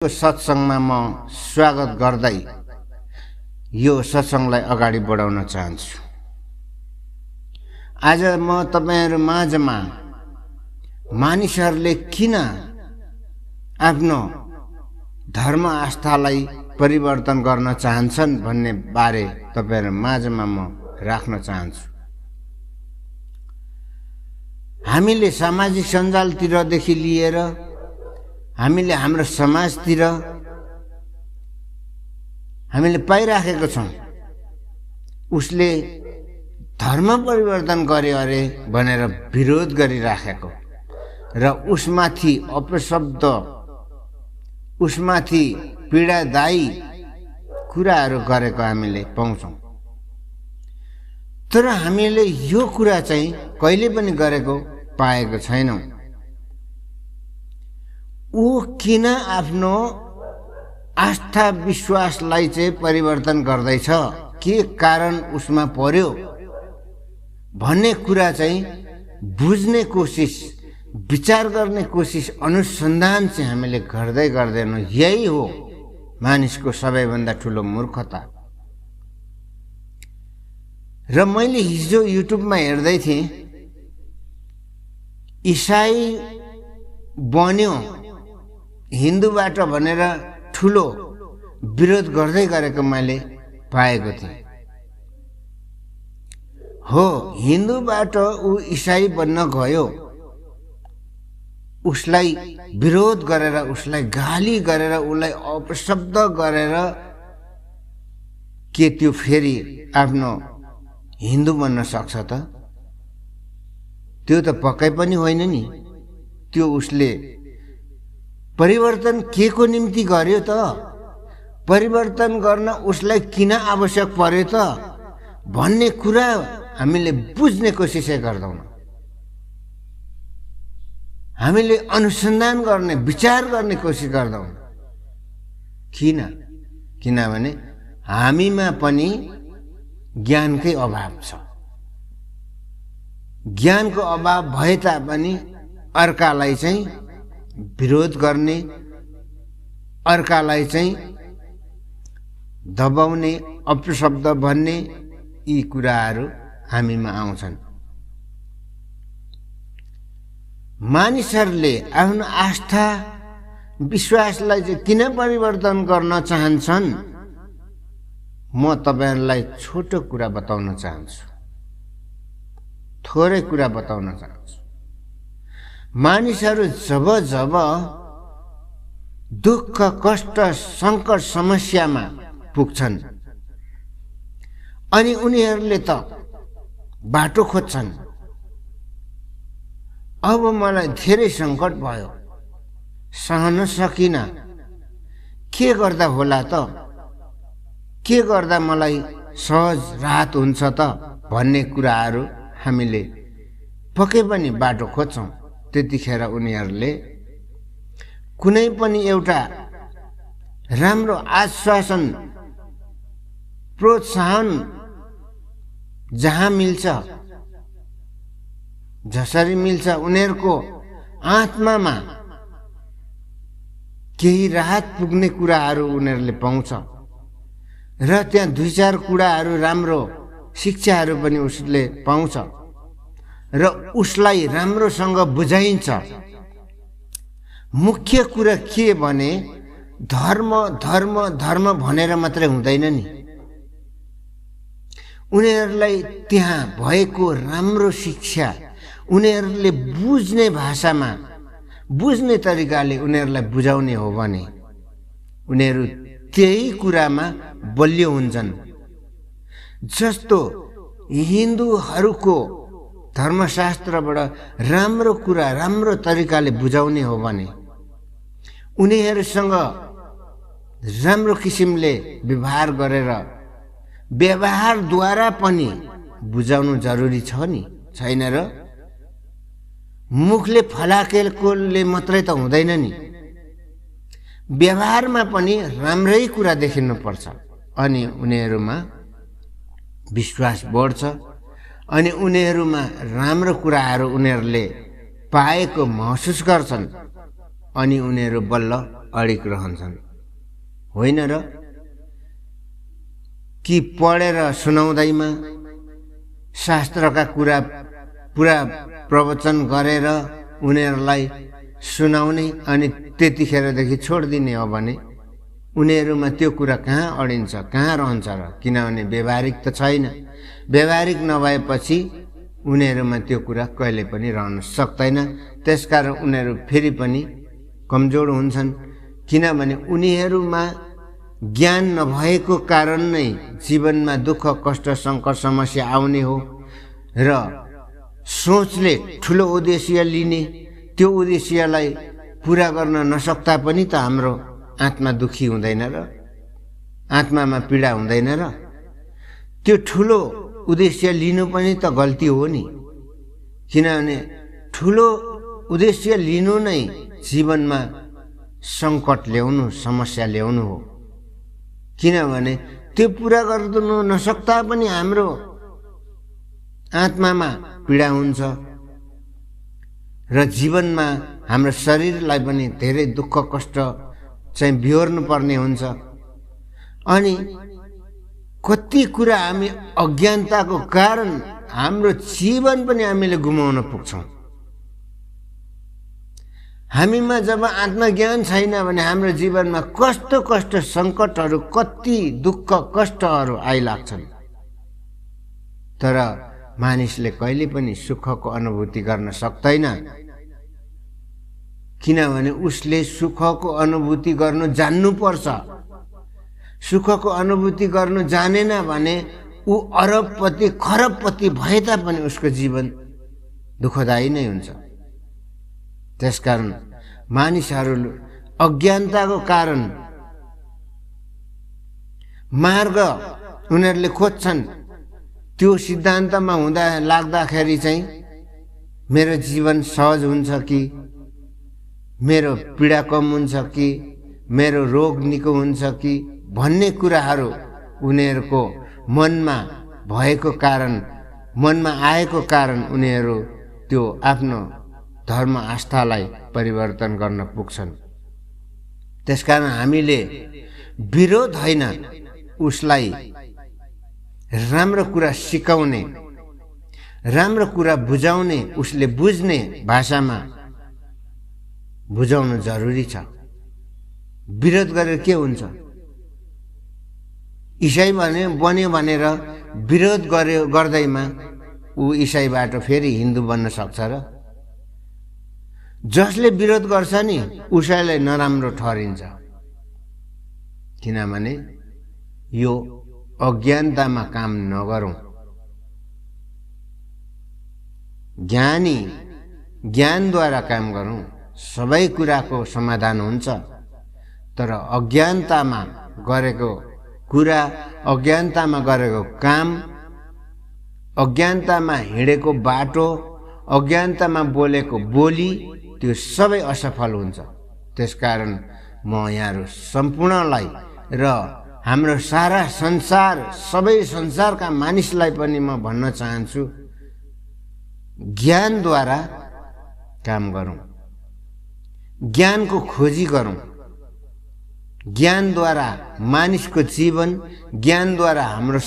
यो सत्संगमा म स्वागत गर्दै यो सत्संगलाई अगाडि बढाउन चाहन्छु। आज म तपाईहरु माझमा मानिसहरूले किन आफ्नो धर्म आस्थालाई परिवर्तन गर्न चाहन्छन् भन्ने बारे तपाईहरु माझमा म राख्न चाहन्छु। हामीले सामाजिक सञ्जालतिरदेखि लिएर हामीले हाम्रो समाजतिर हामीले पाइराखेको छौं उसले धर्म परिवर्तन गर्यो अरे भनेर विरोध गरिराखेको र उसमाथि अपशब्द उसमाथि पीडादायी कुराहरू गरेको हामीले पाउँछौं। तर हामीले यो कुरा चाहिँ कहिले पनि गरेको पाएको छैनौं। ऊ किन आफ्नो आस्था विश्वासलाई चाहिँ परिवर्तन गर्दैछ, के कारण उसमा पर्यो भन्ने कुरा चाहिँ बुझ्ने कोसिस, विचार गर्ने कोसिस, अनुसन्धान चाहिँ हामीले गर्दै गर्दैनौं। यही हो मानिसको सबैभन्दा ठूलो मूर्खता। र मैले हिजो युट्युबमा हेर्दै थिएँ, ईसाई बन्यो हिन्दूबाट भनेर ठूलो विरोध गर्दै गरेको मैले पाएको थिएँ। हो, हिन्दूबाट ऊ ईसाई बन्न गयो, उसलाई विरोध गरेर, उसलाई गाली गरेर, उसलाई अपशब्द गरेर के त्यो फेरि आफ्नो हिन्दू बन्न सक्छ त? त्यो त पक्कै पनि होइन नि। त्यो उसले परिवर्तन के को निम्ति गर्यो त? परिवर्तन गर्न उसलाई किन आवश्यक पर्यो त भन्ने कुरा हामीले बुझ्ने कोसिस गर्दैनौं। हामीले अनुसन्धान गर्ने, विचार गर्ने कोसिस गर्दैनौं। किन? किनभने हामीमा पनि ज्ञानकै अभाव छ। ज्ञानको अभाव भए तापनि अर्कालाई चाहिँ विरोध गर्ने, अर्कालाई चाहिँ दबाउने, अपशब्द भन्ने यी कुराहरू हामीमा आउँछन्। मानिसहरूले आफ्नो आस्था विश्वासलाई चाहिँ किन परिवर्तन गर्न चाहन्छन्? म तपाईहरुलाई छोटो कुरा बताउन चाहन्छु, थोरै कुरा बताउन चाहन्छु। मानिसहरू जब जब दुःख, कष्ट, संकट, समस्यामा पुग्छन् अनि उनीहरूले त बाटो खोज्छन्। अब मलाई धेरै संकट भयो, सहन सकिन, के गर्दा होला त? के गर्दा मलाई सहज राहत हुन्छ त भन्ने कुराहरू हामीले पक्कै पनि बाटो खोज्छौं। त्यतिखेर उनीहरूले कुनै पनि एउटा राम्रो आश्वासन, प्रोत्साहन जहाँ मिल्छ, जसरी मिल्छ, उनीहरूको आत्मामा केही राहत पुग्ने कुराहरू उनीहरूले पाउँछ र त्यहाँ दुई चार कुराहरू, राम्रो शिक्षाहरू पनि उसले पाउँछ र उसलाई राम्रोसँग बुझाइन्छ। मुख्य कुरा के भने धर्म धर्म धर्म भनेर मात्रै हुँदैन नि। उनीहरूलाई त्यहाँ भएको राम्रो शिक्षा, उनीहरूले बुझ्ने भाषामा, बुझ्ने तरिकाले उनीहरूलाई बुझाउने हो भने उनीहरू त्यही कुरामा बलियो हुन्छन्। जस्तो हिन्दूहरूको धर्मशास्त्रबाट राम्रो कुरा, राम्रो तरिकाले बुझाउने हो भने उनीहरूसँग राम्रो किसिमले व्यवहार गरेर, व्यवहारद्वारा पनि बुझाउनु जरुरी छ नि, छैन र? मुखले फलाकेलकोले मात्रै त हुँदैन नि। व्यवहारमा पनि राम्रै कुरा देखिनु पर्छ अनि उनीहरूमा विश्वास बढ्छ अनि उनीहरूमा राम्रो कुराहरू उनीहरूले पाएको महसुस गर्छन् अनि उनीहरू बल्ल अडिग रहन्छन्, होइन र? कि पढेर सुनाउँदैमा शास्त्रका कुरा पुरा प्रवचन गरेर उनीहरूलाई सुनाउने अनि त्यतिखेरदेखि छोडिदिने हो भने उनीहरूमा त्यो कुरा कहाँ अडिन्छ, कहाँ रहन्छ र? किनभने व्यवहारिक त छैन। व्यवहारिक नभएपछि उनीहरूमा त्यो कुरा कहिले पनि रहन सक्दैन। त्यसकारण उनीहरू फेरि पनि कमजोर हुन्छन्, किनभने उनीहरूमा ज्ञान नभएको कारण नै जीवनमा दुःख कष्ट सङ्कट समस्या आउने हो। र सोचले ठुलो उद्देश्य लिने, त्यो उद्देश्यलाई पुरा गर्न नसक्दा पनि त हाम्रो आत्मा दुखी हुँदैन र? आत्मामा पीडा हुँदैन र? त्यो ठुलो उद्देश्य लिनु पनि त गल्ती हो नि, किनभने ठुलो उद्देश्य लिनु नै जीवनमा सङ्कट ल्याउनु, समस्या ल्याउनु हो। किनभने त्यो पुरा गर्नु नसक्दा पनि हाम्रो आत्मामा पीडा हुन्छ र जीवनमा हाम्रो शरीरलाई पनि धेरै दुःख कष्ट चाहिँ बिहोर्नु पर्ने हुन्छ। अनि कति कुरा हामी अज्ञानताको कारण हाम्रो जीवन पनि हामीले गुमाउन पुग्छौँ। हामीमा जब आत्मज्ञान छैन भने हाम्रो जीवनमा कस्तो कष्ट सङ्कटहरू, कति दुःख कष्टहरू आइलाग्छन्। तर मानिसले कहिले पनि सुखको अनुभूति गर्न सक्दैन, किनभने उसले सुखको अनुभूति गर्नु जान्नुपर्छ। सुखको अनुभूति गर्नु जानेन भने ऊ अरबपति खरबपति भए तापनि उसको जीवन दुःखदायी नै हुन्छ। त्यसकारण मानिसहरू अज्ञानताको कारण मार्ग उनीहरूले खोज्छन्। त्यो सिद्धान्तमा लाग्दाखेरि चाहिँ मेरो जीवन सहज हुन्छ कि, मेरो पीडा कम हुन्छ कि, मेरो रोग निको हुन्छ कि भन्ने कुराहरू उनीहरूको मनमा भएको कारण, मनमा आएको कारण उनीहरू त्यो आफ्नो धर्म आस्थालाई परिवर्तन गर्न पुग्छन्। त्यसकारण हामीले विरोध होइन, उसलाई राम्रो कुरा सिकाउने, राम्रो कुरा बुझाउने, उसले बुझ्ने भाषामा बुझाउनु जरुरी छ। विरोध गरेर के हुन्छ? इसाई बन्यो भनेर विरोध गर्दैमा ऊ इसाईबाट फेरि हिन्दू बन्न सक्छ र? जसले विरोध गर्छ नि उसैलाई नराम्रो ठहरिन्छ, किनभने यो अज्ञानतामा काम नगरौँ। ज्ञानी ज्ञानद्वारा काम गरौँ, सबै कुराको समाधान हुन्छ। तर अज्ञानतामा गरेको कुरा, अज्ञानतामा गरेको काम, अज्ञानतामा हिँडेको बाटो, अज्ञानतामा बोलेको बोली, त्यो सबै असफल हुन्छ। त्यसकारण म यहाँहरू सम्पूर्णलाई र हाम्रो सारा संसार, सबै संसारका मानिसलाई पनि म भन्न चाहन्छु, ज्ञानद्वारा काम गरौँ, ज्ञानको खोजी गरौँ। ज्ञानद्वारा मानिसको जीवन, ज्ञानद्वारा हाम्रो